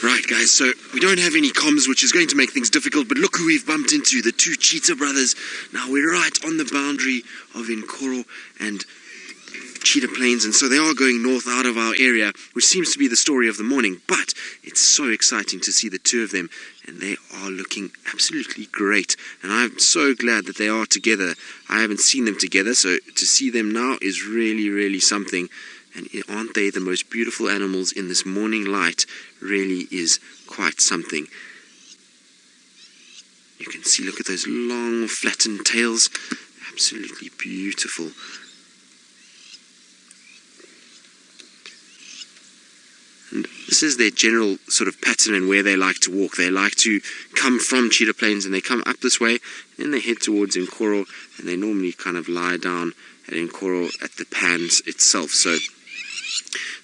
Right, guys, so we don't have any comms, which is going to make things difficult, but look who we've bumped into, the two Cheetah Brothers. Now, we're right on the boundary of Nkoro and Cheetah Plains, and so they are going north out of our area, which seems to be the story of the morning, but it's so exciting to see the two of them, and they are looking absolutely great, and I'm so glad that they are together. I haven't seen them together, so to see them now is really, really something. And aren't they the most beautiful animals in this morning light? Really is quite something. You can see, look at those long flattened tails. Absolutely beautiful. And this is their general sort of pattern and where they like to walk. They like to come from Cheetah Plains and they come up this way, and then they head towards Nkoro, and they normally kind of lie down at Nkoro at the pans itself. So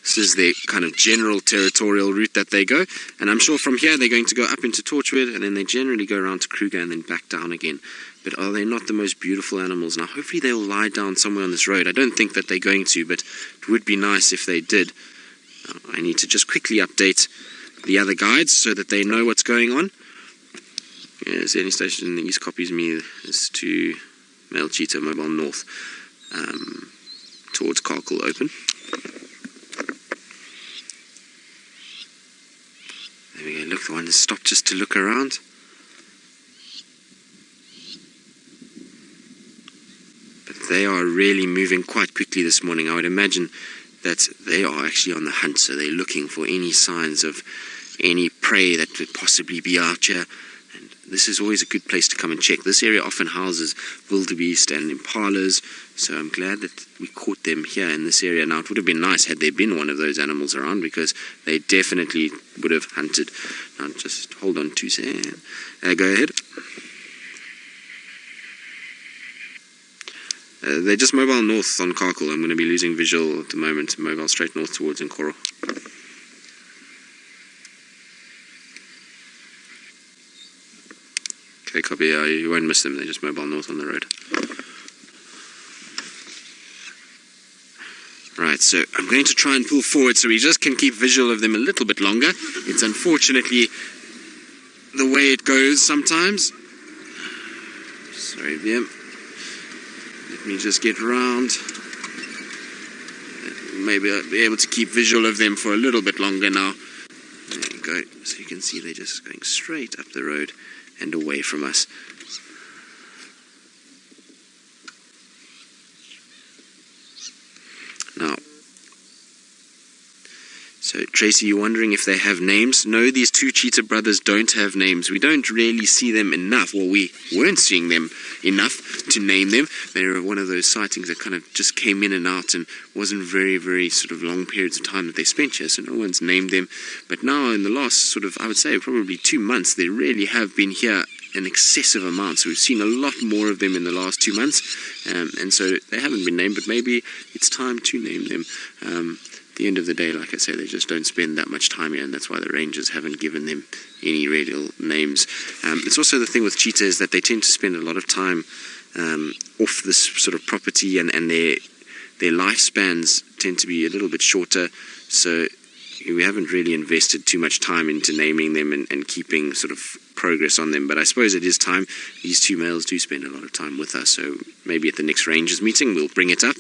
this is their kind of general territorial route that they go, and I'm sure from here they're going to go up into Torchwood, and then they generally go around to Kruger and then back down again. But are they not the most beautiful animals? Now hopefully they'll lie down somewhere on this road. I don't think that they're going to, but it would be nice if they did. I need to just quickly update the other guides so that they know what's going on. Is there any station in the east copies me? There's 2 male cheetah mobile north towards Karkle open. There we go, look, the one has stopped just to look around. But they are really moving quite quickly this morning. I would imagine that they are actually on the hunt, so they're looking for any signs of any prey that could possibly be out here. And this is always a good place to come and check. This area often houses wildebeest and impalas, so I'm glad that we caught them here in this area. Now, it would have been nice had there been one of those animals around, because they definitely would have hunted. Now, just hold on 2 seconds. Go ahead. They're just mobile north on Karkle. I'm going to be losing visual at the moment. Mobile straight north towards Nkoro. Okay, copy. You won't miss them. They're just mobile north on the road. Right, so I'm going to try and pull forward so we just can keep visual of them a little bit longer. It's unfortunately the way it goes sometimes. Sorry, VM. Let me just get round. Maybe I'll be able to keep visual of them for a little bit longer now. There you go. So you can see they're just going straight up the road and away from us. Now, so Tracy, you're wondering if they have names? No, these two Cheetah Brothers don't have names. We don't really see them enough. Well, we weren't seeing them enough to name them. They're one of those sightings that kind of just came in and out, and wasn't very, very sort of long periods of time that they spent here, so no one's named them. But now in the last sort of, I would say, probably 2 months, they really have been here an excessive amount. So we've seen a lot more of them in the last 2 months, and so they haven't been named, but maybe it's time to name them. At the end of the day, like I say, they just don't spend that much time here, and that's why the rangers haven't given them any real names. It's also the thing with cheetah is that they tend to spend a lot of time off this sort of property, and their lifespans tend to be a little bit shorter, so we haven't really invested too much time into naming them and keeping sort of progress on them. But I suppose it is time. These 2 males do spend a lot of time with us, so maybe at the next Rangers meeting we'll bring it up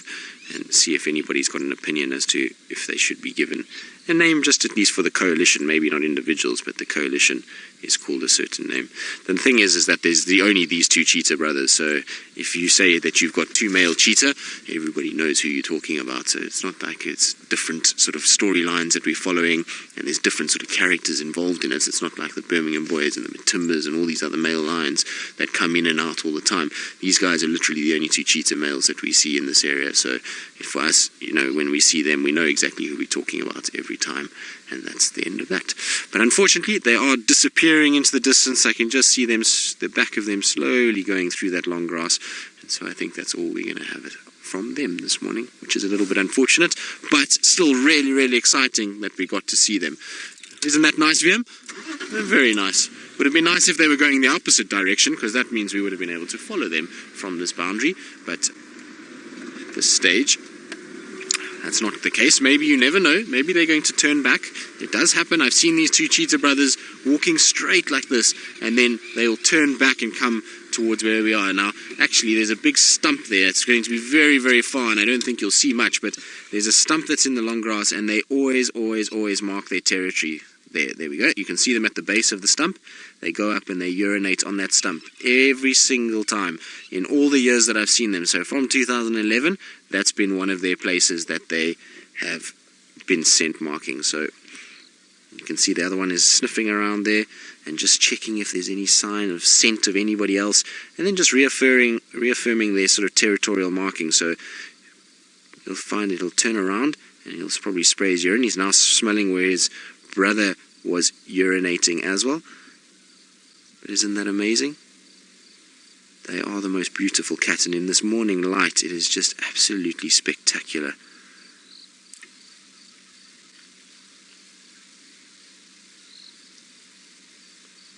and see if anybody's got an opinion as to if they should be given a name, just at least for the coalition, maybe not individuals, but the coalition is called a certain name. The thing is that there's only these 2 Cheetah Brothers, so if you say that you've got 2 male cheetah, everybody knows who you're talking about. So it's not like it's different sort of storylines that we're following, and there's different sort of characters involved in it. It's not like the Birmingham Boys and the Timbers and all these other male lions that come in and out all the time. These guys are literally the only 2 cheetah males that we see in this area, so for us, you know, when we see them, we know exactly who we're talking about every time, and that's the end of that. But unfortunately, they are disappearing into the distance. I can just see them, the back of them slowly going through that long grass, and so I think that's all we're going to have it from them this morning, which is a little bit unfortunate, but still really, really exciting that we got to see them. Isn't that nice, VM? Very nice. Would have been nice if they were going the opposite direction, because that means we would have been able to follow them from this boundary, but at this stage, that's not the case. Maybe, you never know. Maybe they're going to turn back. It does happen. I've seen these two cheetah brothers walking straight like this, and then they'll turn back and come towards where we are. Now, actually, there's a big stump there. It's going to be very, very far, and I don't think you'll see much, but there's a stump that's in the long grass, and they always mark their territory. There we go. You can see them at the base of the stump. They go up and they urinate on that stump every single time in all the years that I've seen them. So from 2011, that's been one of their places that they have been scent marking. So you can see the other one is sniffing around there and just checking if there's any sign of scent of anybody else, and then just reaffirming their sort of territorial marking. So you'll find it'll turn around and he'll probably spray his urine. He's now smelling where his brother was urinating as well. But isn't that amazing? They are the most beautiful cat, and in this morning light it is just absolutely spectacular.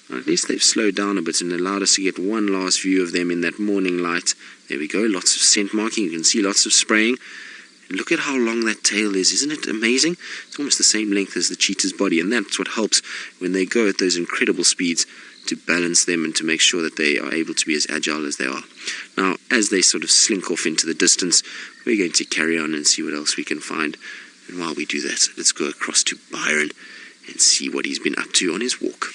Well, at least they've slowed down a bit and allowed us to get one last view of them in that morning light. There we go, lots of scent marking, you can see lots of spraying. And look at how long that tail is, isn't it amazing? It's almost the same length as the cheetah's body, and that's what helps when they go at those incredible speeds to balance them and to make sure that they are able to be as agile as they are. Now, as they sort of slink off into the distance, we're going to carry on and see what else we can find. And while we do that, let's go across to Byron and see what he's been up to on his walk.